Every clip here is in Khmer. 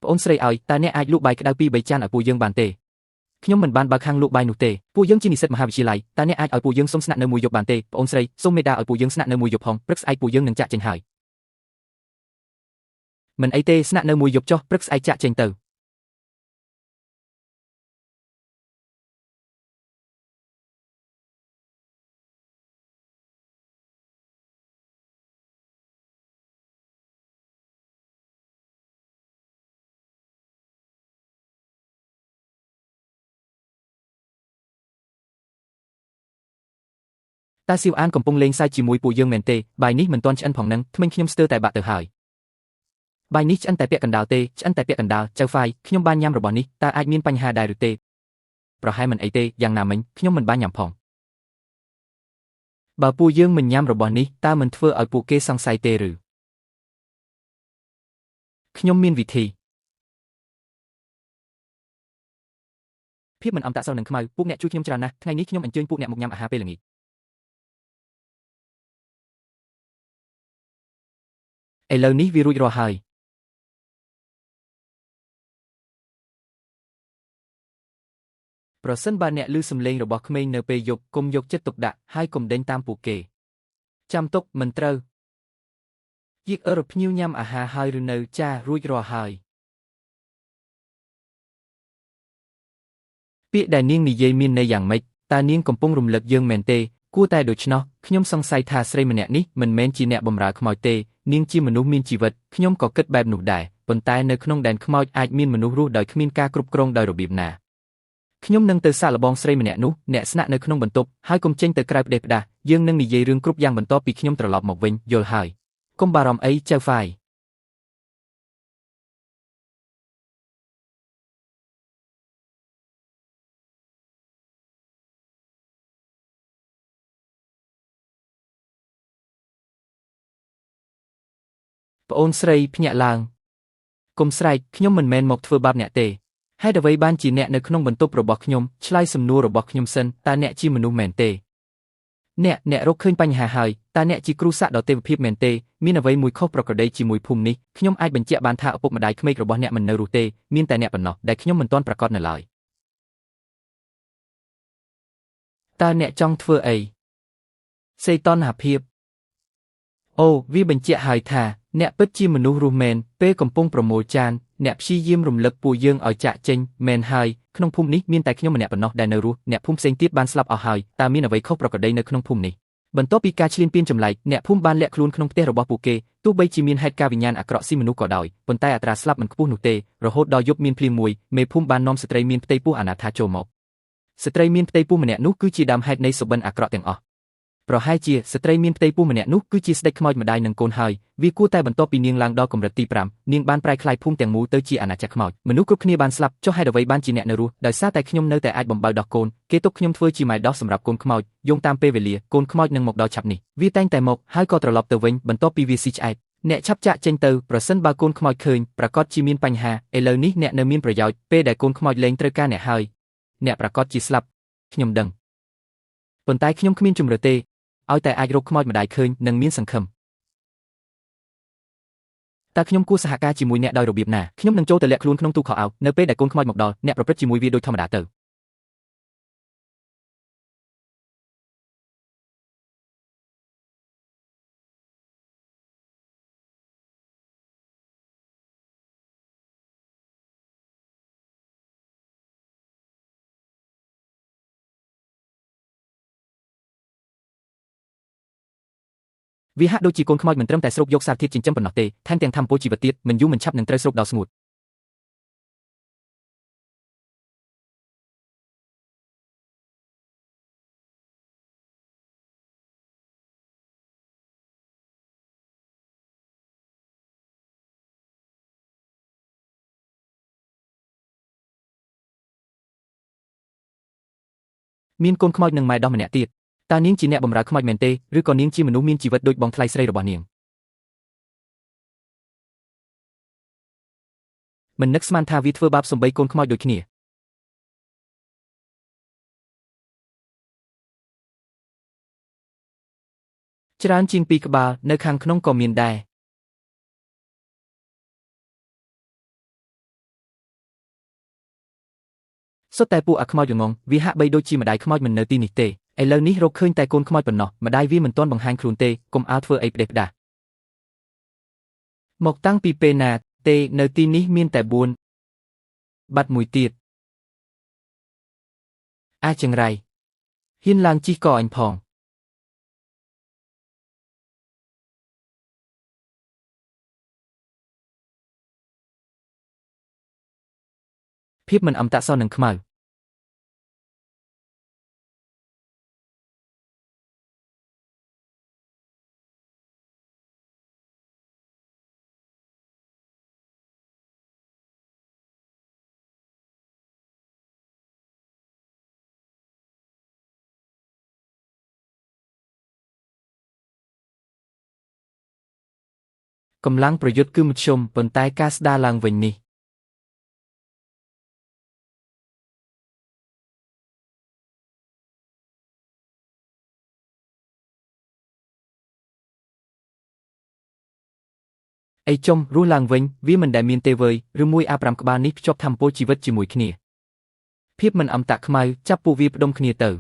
ប្អូនស្រីឲ្យតើអ្នកអាចលក់បាយក្តៅពី3ចានឲ្យពួកយើងបានទេខ្ញុំមិនបានបើកហាងលក់បាយនោះទេពួកយើងជានិស្សិតមហាវិទ្យាល័យតើអ្នកអាចឲ្យពួកយើងសុំស្នាក់នៅមួយយប់បានទេប្អូនស្រីសូមមេត្តាឲ្យពួកយើងស្នាក់នៅមួយយប់ផងព្រឹកស្អែកពួកយើងនឹងចាក់ចេញហើយមិនអីទេស្នាក់នៅមួយយប់ចុះព្រឹកស្អែកចាក់ចេញទៅតើសៀវអានកំពុងលេងសើចជាមួយពួកយើងមែនទេបាយនេះមិនទាន់ឆ្អិនផងនឹងធ្មេញខ្ញុំស្ទើរតែបាក់ទៅហើយបាយនេះឆ្អិនតែពាក់កណ្ដាលទេឆ្អិនតែពាក់កណ្ដាលចៅហ្វាយខ្ញុំបានញ៉ាំរបស់នេះតើអាចមានបញ្ហាដែរឬទេប្រហែលមិនអីទេយ៉ាងណាមិញខ្ញុំមិនបានញ៉ាំផងបើពួកយើងមិនញ៉ាំរបស់នេះតើមិនធ្វើឲ្យពួកគេសង្ស័យទេឬខ្ញុំមានវិធីភាពមិនអំតក់សោនឹងខ្មៅពួកអ្នកជួយខ្ញុំច្រើនណាស់ថ្ងៃនេះខ្ញុំអញ្ជើញពួកអ្នកមកញ៉ាំអាហារពេលល្ងាចឥឡូវនេះវារួចរាល់ហើយប្រសិនបើអ្នកឮសំឡេងរបស់ក្មេងនៅពេលយប់កុំយកចិត្តទុកដាក់ហើយកុំដេញតាមពួកគេចាំទុកមិនត្រូវយៀករភ្ញៀវញ៉ាំអាហារហើយឬនៅចារួចរាល់ហើយពាក្យដែលនាងនិយាយមានន័យយ៉ាងម៉េចតើនាងកំពុងរំលឹកយើងមែនទេគួរតែដូច្នោះខ្ញុំសង្ស័យថាស្រីម្នាក់នេះមិនមែនជាអ្នកបម្រើខ្មោចទេនាងជាមនុស្សមានជីវិតខ្ញុំក៏គិតបែបនោះដែរប៉ុន្តែនៅក្នុងដែនខ្មោចអាចមានមនុស្សរស់ដោយគ្មានការគ្រប់គ្រងដោយរបៀបណាខ្ញុំនឹងទៅសាកល្បងស្រីម្នាក់នោះអ្នកស្នាក់នៅក្នុងបន្ទប់ហើយកុំចេញទៅក្រៅផ្ដេសផ្ដាសយើងនឹងនិយាយរឿងគ្រប់យ៉ាងបន្ទាប់ពីខ្ញុំត្រឡប់មកវិញយល់ហើយកុំបារម្ភអីចៅហ្វាយប្អូនស្រីភ្ញាក់ឡើងកុំស្រែកខ្ញុំមិនមែនមកធ្វើបាបអ្នកទេហេតុអ្វីបានជាអ្នកនៅក្នុងបន្ទប់របស់ខ្ញុំឆ្លើយសំណួររបស់ខ្ញុំសិនតើអ្នកជាមនុស្សមែនទេអ្នករកឃើញបញ្ហាហើយតើអ្នកជាគ្រូសាក់ដ៏ទេវភាពមែនទេមានអ្វីមួយខុសប្រក្រតីជាមួយភូមិនេះខ្ញុំអាចបញ្ជាក់បានថាឪពុកម្ដាយក្មេករបស់អ្នកមិននៅរស់ទេមានតែអ្នកប៉ុណ្ណោះដែលខ្ញុំមិនទាន់ប្រាកដនៅឡើយតើអ្នកចង់ធ្វើអីសេតនហភាពអូវាបញ្ជាក់ហើយថាអ្នកពិតជាមនុស្សរស់មែនពេលកំពុងប្រមូលចានអ្នកព្យាយាមរំលឹកពួកយើងឲ្យចាក់ចេញមែនហើយក្នុងភូមិនេះមានតែខ្ញុំម្នាក់ប៉ុណ្ណោះដែលនៅរស់អ្នកភូមិផ្សេងទៀតបានស្លាប់អស់ហើយតើមានអ្វីខុសប្រក្រតីនៅក្នុងភូមិនេះបន្ទាប់ពីការឈ្លានពានចម្លែកអ្នកភូមិបានលាក់ខ្លួនក្នុងផ្ទះរបស់ពួកគេទោះបីជាមានហេតុការណ៍វិញ្ញាណអាក្រក់ស៊ីមនុស្សក៏ដោយប៉ុន្តែអត្រាស្លាប់មិនខ្ពស់នោះទេរហូតដល់យប់មានភ្លៀងមួយមេភូមិបាននាំស្ត្រីមានផ្ទៃពោះអនាថាចូលមកស្ត្រីមានផ្ទៃពោះម្នាក់នោះគឺជាដើមហេតុនៃសុបិនអាក្រក់ទាំងអស់ប្រហែលជាស្ត្រីមានផ្ទៃពោះម្នាក់នោះគឺជាស្ដេចខ្មោចម្ដាយនឹងកូនហើយវាគួរតែបន្ទាប់ពីនាងឡើងដល់កម្រិតទី5នាងបានប្រែក្លាយភូមិទាំងមូលទៅជាអាណាចក្រខ្មោចមនុស្សគ្រប់គ្នាបានស្លាប់ចុះហេតុអ្វីបានជាអ្នកនៅរស់ដោយសារតែខ្ញុំនៅតែអាចបំបៅដោះកូនគេទុកខ្ញុំធ្វើជាម៉ែដោះសម្រាប់កូនខ្មោចយោងតាមពេលវេលាកូនខ្មោចនឹងមកដល់ឆាប់នេះវាតែងតែមកហើយក៏ត្រឡប់ទៅវិញបន្ទាប់ពីវាស៊ីឆ្អែតអ្នកឆាប់ចាក់ចេញទៅប្រសិនបើកូនខ្មោចឃើញប្រកាសជាមានបញ្ហាឥឡូវនេះអ្នកនៅមានប្រយោជន៍ពេលដែលកូនខ្មោចលែងត្រូវការអ្នកហើយអ្នកប្រកាសជាស្លាប់ខ្ញុំដឹងប៉ុន្តែខ្ញុំគ្មានជំរឿទេឲ្យតែអាចរកខ្មោចម្ដាយឃើញនិងមានសង្ឃឹមតើខ្ញុំគួរសហការជាមួយអ្នកដោយរបៀបណាខ្ញុំនឹងចូលទៅលាក់ខ្លួនក្នុងទូខោអាវនៅពេលដែលកូនខ្មោចមកដល់អ្នកប្រព្រឹត្តជាមួយវាដូចធម្មតាទៅវាហាក់ដូចជាកូនខ្មោចមិនត្រឹមតែស្រូបយកសារធាតុចិញ្ចឹមប៉ុណ្ណោះទេថែមទាំងធម្មពលជីវិតទៀតមិនយូរមិនឆាប់នឹងត្រូវស្រូបដល់ស្ងួតមានកូនខ្មោចនិងម៉ែដោះម្នាក់ទៀតតើនាងជាអ្នកបម្រើខ្មោចមែនទេឬក៏នាងជាមនុស្សមានជីវិតដូចបងថ្លៃស្រីរបស់នាងមិននឹកស្មានថាវាធ្វើបាបសំបីកូនខ្មោចដូចគ្នាច្រើនជាង2ក្បាលនៅខាងក្នុងក៏មានដែរ សុទ្ធតែពួកអាខ្មោចល្ងងវាហាក់បីដូចជាម្ដាយខ្មោចមិននៅទីនេះទេឥឡូវនេះរកឃើញតែកូនខ្មោចប៉ុណ្ណោះម្ដាយវាមិនទាន់បង្ហាញខ្លួនទេកុំអាលធ្វើអីផ្ដេសផ្ដាសមកតាំងពីពេលណាទេនៅទីនេះមានតែ4បាត់មួយទៀតអាចចង្រៃហ៊ានឡើងជីកកអញផងភាពមិនអមតៈសនឹងខ្មៅកម្លាំងប្រយុទ្ធគឺមធ្យមប៉ុន្តែការស្ដារឡើងវិញនេះអីចុំរស់ឡើងវិញវាមិនដែលមានទេវើយឬមួយអា5ក្បាលនេះភ្ជាប់ធម្មពលជីវិតជាមួយគ្នាភាពមិនអមតៈខ្មៅចាប់ពួកវាផ្ដុំគ្នាទៅ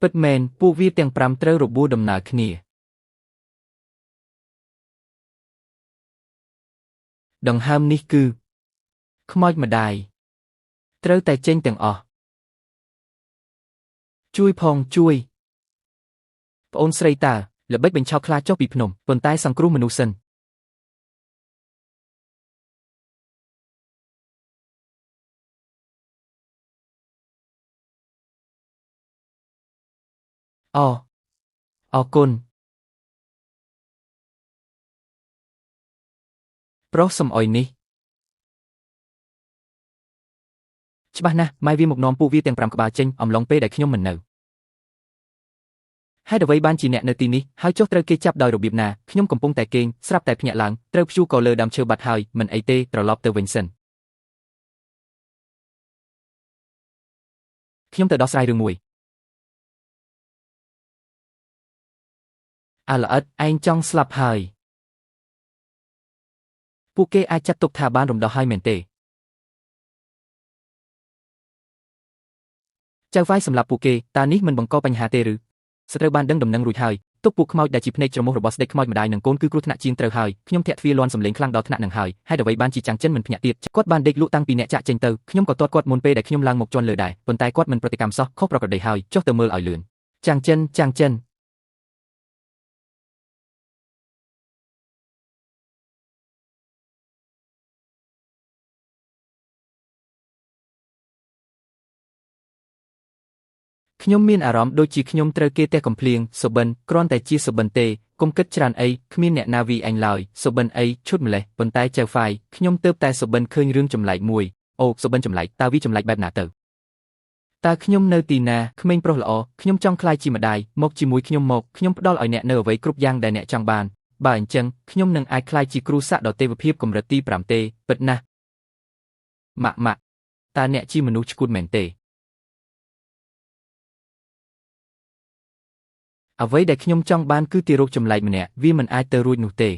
ពិតមែនពួកវាទាំង5ត្រូវរបួសដំណើរគ្នាដង្ហើមនេះគឺខ្មោចម្ដាយត្រូវតែចេញទាំងអស់ជួយផងជួយប្អូនស្រីតើល្បិចបញ្ឆោតខ្លាចចុះពីភ្នំប៉ុន្តែសង្គ្រោះមនុស្សសិនអរគុណប្រុសសំអុយនេះច្បាស់ណាស់ម៉ែវាមកនាំពួកវាទាំង5ក្បាលចេញអំឡុងពេលដែលខ្ញុំមិននៅហេតុអ្វីបានជាអ្នកនៅទីនេះហើយចុះត្រូវគេចាប់ដោយរបៀបណាខ្ញុំកំពុងតែគេងស្រាប់តែភ្ញាក់ឡើងត្រូវព្យួរក៏លើដើមឈើបាត់ហើយមិនអីទេត្រឡប់ទៅវិញសិនខ្ញុំទៅដោះស្រាយរឿងមួយអាល្អិតឯងចង់ស្លាប់ហើយពួកគេអាចចាត់ទុកថាបានរំដោះហើយមែនទេចៅហ្វាយសម្រាប់ពួកគេតើនេះមិនបង្កបញ្ហាទេឬស្ត្រូវបានដឹងដំណឹងរួចហើយទុកពួកខ្មោចដែលជាភ្នែកច្រមុះរបស់ស្ដេចខ្មោចម្ដាយនិងកូនគឺគ្រោះថ្នាក់ជាងត្រូវហើយខ្ញុំធាក់ទ្វារលាន់សម្លេងខ្លាំងដល់ថ្នាក់នឹងហើយហេតុអ្វីបានជាចាំងចិនមិនភ្ញាក់ទៀតគាត់បានដេកលក់តាំងពីអ្នកចាក់ចេញទៅខ្ញុំក៏ទាត់គាត់មុនពេលដែលខ្ញុំឡើងមកជន់លើដែរប៉ុន្តែគាត់មិនប្រតិកម្មសោះខុសប្រក្រតីហើយចុះទៅមើលឲ្យលឿនចាំងចិនខ្ញុំមានអារម្មណ៍ដូចជាខ្ញុំត្រូវគេទះកំភ្លៀងសុបិនគ្រាន់តែជាសុបិនទេកុំគិតច្រើនអីគ្មានអ្នកណាវីអញឡើយសុបិនអីឈុតម្លេះប៉ុន្តែចៅហ្វាយខ្ញុំទៅតែសុបិនឃើញរឿងចម្លែកមួយអូសុបិនចម្លែកតើវាចម្លែកបែបណាទៅតើខ្ញុំនៅទីណាក្មេងប្រុសល្អខ្ញុំចង់ក្លាយជាម្ដាយមកជាមួយខ្ញុំមកខ្ញុំផ្ដល់ឲ្យអ្នកនៅអ្វីគ្រប់យ៉ាងដែលអ្នកចង់បានបើអញ្ចឹងខ្ញុំនឹងអាចក្លាយជាគ្រូសាក់ដល់ទេវភាពកម្រិតទី5ទេពិតណាស់ម៉ាក់តើអ្នកជាមនុស្សឆ្កួតមែនទេអ្វីដែលខ្ញុំចង់បានគឺទារកចម្លែកម្នាក់វាមិនអាចទៅរួចនោះទេ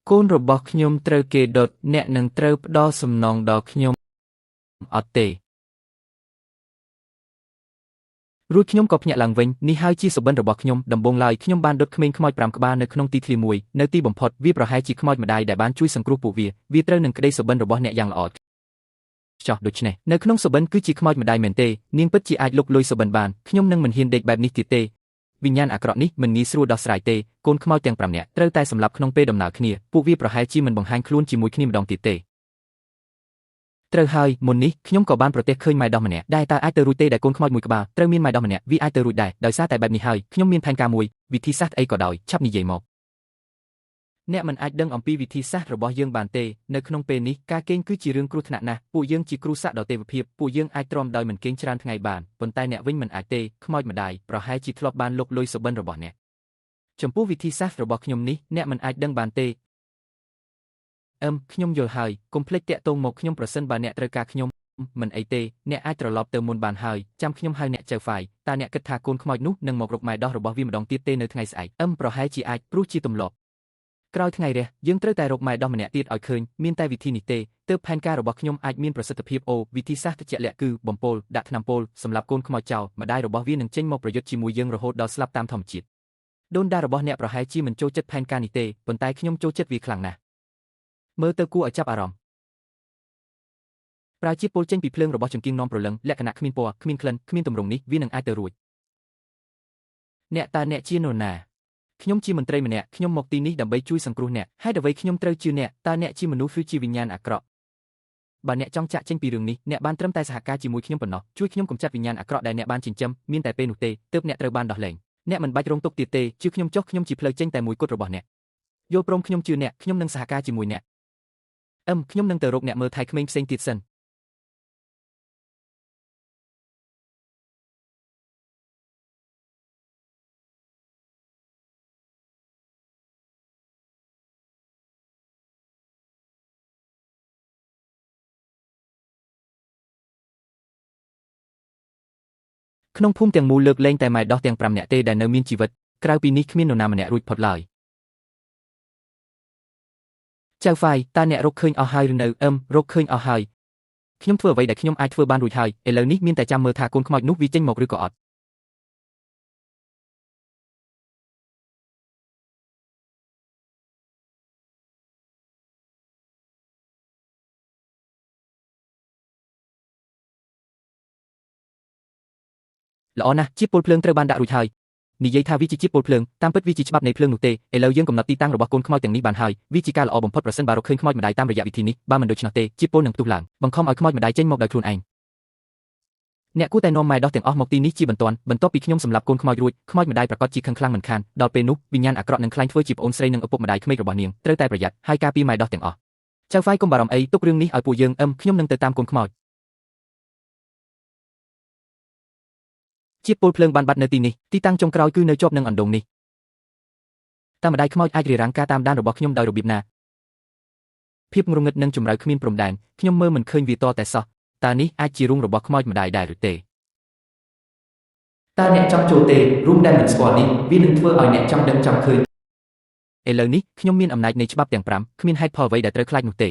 កូនរបស់ខ្ញុំត្រូវគេដុតអ្នកនឹងត្រូវផ្ដល់សំណងដល់ខ្ញុំអត់ទេរួចខ្ញុំក៏ភ្ញាក់ឡើងវិញនេះហើយជាសុបិនរបស់ខ្ញុំដំបូងឡើយខ្ញុំបានដុតក្មេងខ្មោច5ក្បាលនៅក្នុងទីធ្លាមួយនៅទីបំផុតវាប្រហែលជាខ្មោចម្ដាយដែលបានជួយសង្គ្រោះពួកវាត្រូវនឹងក្តីសុបិនរបស់អ្នកយ៉ាងល្អចោះដូច្នេះនៅក្នុងសុបិនគឺជាខ្មោចម្ដាយមែនទេនាងពិតជាអាចលុកលុយសុបិនបានខ្ញុំនឹងមិនហ៊ានដេកបែបនេះទៀតទេវិញ្ញាណអាក្រក់នេះមិនងាយស្រួលដោះស្រាយទេកូនខ្មោចទាំង5នាក់ត្រូវតែសម្លាប់ក្នុងពេលដំណើរគ្នាពួកវាប្រហែលជាមិនបង្ហាញខ្លួនជាមួយគ្នាម្ដងទៀតទេត្រូវហើយមុននេះខ្ញុំក៏បានប្រទះឃើញម៉ែដោះម្នាក់ដែលតើអាចទៅរួចទេដែលកូនខ្មោចមួយក្បាលត្រូវមានម៉ែដោះម្នាក់វាអាចទៅរួចដែរដោយសារតែបែបនេះហើយខ្ញុំមានផែនការមួយវិធីសាស្ត្រអីក៏ដោយឆាប់និយាយមក អ្នកមិនអាចដឹងអំពីវិធីសាស្ត្ររបស់យើងបានទេនៅក្នុងពេលនេះការគេងគឺជារឿងគ្រោះថ្នាក់ណាស់ពួកយើងជាគ្រូសាក់ដ៏ទេវភាពពួកយើងអាចទ្រាំដោយមិនគេងច្រើនថ្ងៃបានប៉ុន្តែអ្នកវិញមិនអាចទេខ្មោចម្ដាយប្រហែលជាធ្លាប់បានលុកលុយសុបិនរបស់អ្នកចំពោះវិធីសាស្ត្ររបស់ខ្ញុំនេះអ្នកមិនអាចដឹងបានទេខ្ញុំយល់ហើយកុំភ្លេចតាក់ទងមកខ្ញុំប្រសិនបើអ្នកត្រូវការខ្ញុំមិនអីទេអ្នកអាចត្រឡប់ទៅមុនបានហើយចាំខ្ញុំហៅអ្នកចៅហ្វាយតើអ្នកគិតថាកូនខ្មោចនោះនឹងមករកម៉ែដោះរបស់វាម្ដងទៀតទេនៅថ្ងៃស្អែកប្រហែលជាអាចព្រោះជាទម្លាប់ក្រោយថ្ងៃរះយើងត្រូវតែរកម៉ែដោះម្នាក់ទៀតឲ្យឃើញមានតែវិធីនេះទេទើបផែនការរបស់ខ្ញុំអាចមានប្រសិទ្ធភាពវិធីសាស្ត្រជាក់លាក់គឺបំពល់ដាក់ថ្នាំពុលសម្រាប់កូនខ្មោចចោលម្ដាយរបស់វានឹងចេញមកប្រយុទ្ធជាមួយយើងរហូតដល់ស្លាប់តាមធម្មជាតិដូនតារបស់អ្នកប្រហែលជាមិនចូលចិត្តផែនការនេះទេប៉ុន្តែខ្ញុំចូលចិត្តវាខ្លាំងណាស់មើលទៅគួរឲ្យចាប់អារម្មណ៍ប្រើជាតិពុលចេញពីភ្លើងរបស់ចង្គៀងនាំប្រលឹងលក្ខណៈគ្មានពណ៌គ្មានក្លិនគ្មានទម្រង់នេះវានឹងអាចទៅរួចអ្នកជានរណាខ្ញុំជាមន្ត្រីម្នាក់ខ្ញុំមកទីនេះដើម្បីជួយសង្គ្រោះអ្នកហេតុអ្វីខ្ញុំត្រូវជឿអ្នកតើអ្នកជាមនុស្សឬជាវិញ្ញាណអាក្រក់បើអ្នកចង់ចាក់ចេញពីរឿងនេះអ្នកបានត្រឹមតែសហការជាមួយខ្ញុំប៉ុណ្ណោះជួយខ្ញុំកម្ចាត់វិញ្ញាណអាក្រក់ដែលអ្នកបានចិញ្ចឹមមានតែពេលនោះទេទើបអ្នកត្រូវបានដោះលែងអ្នកមិនបាច់រងទុក្ខទៀតទេជឿខ្ញុំចុះខ្ញុំជាផ្លូវចេញតែមួយគត់របស់អ្នកយល់ព្រមខ្ញុំជឿអ្នកខ្ញុំនឹងសហការជាមួយអ្នកខ្ញុំនឹងទៅរកអ្នកមើលថៃក្មេងផ្សេងទៀតសិនក្នុងភូមិទាំងមូលលើកលែងតែម៉ែដោះទាំង5នាក់ទេដែលនៅមានជីវិតក្រៅពីនេះគ្មាននរណាម្នាក់រួចផុតឡើយចៅហ្វាយតើអ្នករកឃើញអស់ហើយឬនៅរកឃើញអស់ហើយខ្ញុំធ្វើអ្វីដែលខ្ញុំអាចធ្វើបានរួចហើយឥឡូវនេះមានតែចាំមើលថាកូនខ្មោចនោះវាចេញមកឬក៏អត់ល្អណាស់ជាតិពុលភ្លើងត្រូវបានដាក់រួចហើយនិយាយថាវាជាជាតិពុលភ្លើងតាមពិតវាជាច្បាប់នៃភ្លើងនោះទេឥឡូវយើងកំណត់ទីតាំងរបស់កូនខ្មោចទាំងនេះបានហើយវាជាការល្អបំផុតប្រសិនបើរកឃើញខ្មោចម្ដាយតាមរយៈវិធីនេះបើមិនដូច្នោះទេជាតិពុលនឹងផ្ទុះឡើងបង្ខំឲ្យខ្មោចម្ដាយចេញមកដោយខ្លួនឯងអ្នកគួរតែនាំម៉ែដោះទាំងអស់មកទីនេះជាបន្ទាន់បន្ទាប់ពីខ្ញុំសម្លាប់កូនខ្មោចរួចខ្មោចម្ដាយប្រកាសជាខឹងខ្លាំងមិនខានដល់ពេលនោះវិញ្ញាណអាក្រក់នឹងក្លែងធ្វើជាប្អូនស្រីនិងឪពុកម្ដាយក្មេករបស់នាងត្រូវតែប្រយ័ត្នហើយការពារម៉ែដោះទាំងអស់ចៅហ្វាយកុំបារម្ភអីទុករឿងនេះឲ្យពួកយើងខ្ញុំនឹងទៅតាមកូនខ្មោចជាតិពុលភ្លើងបានបាត់នៅទីនេះទីតាំងចុងក្រោយគឺនៅជាប់នឹងអណ្ដូងនេះតើម្ដាយខ្មោចអាចរារាំងការតាមដានរបស់ខ្ញុំដោយរបៀបណាភាពងងឹតនិងចម្រៅគ្មានព្រំដែនខ្ញុំមើលមិនឃើញវាតតែសោះតើនេះអាចជារូងរបស់ខ្មោចម្ដាយដែរឬទេតើអ្នកចង់ចូលទេរូងដែលមិនស្គាល់នេះវានឹងធ្វើឲ្យអ្នកចង់ដឹងចង់ឃើញឥឡូវនេះខ្ញុំមានអំណាចនៃច្បាប់ទាំង5គ្មានហេតុផលអ្វីដែលត្រូវខ្លាចនោះទេ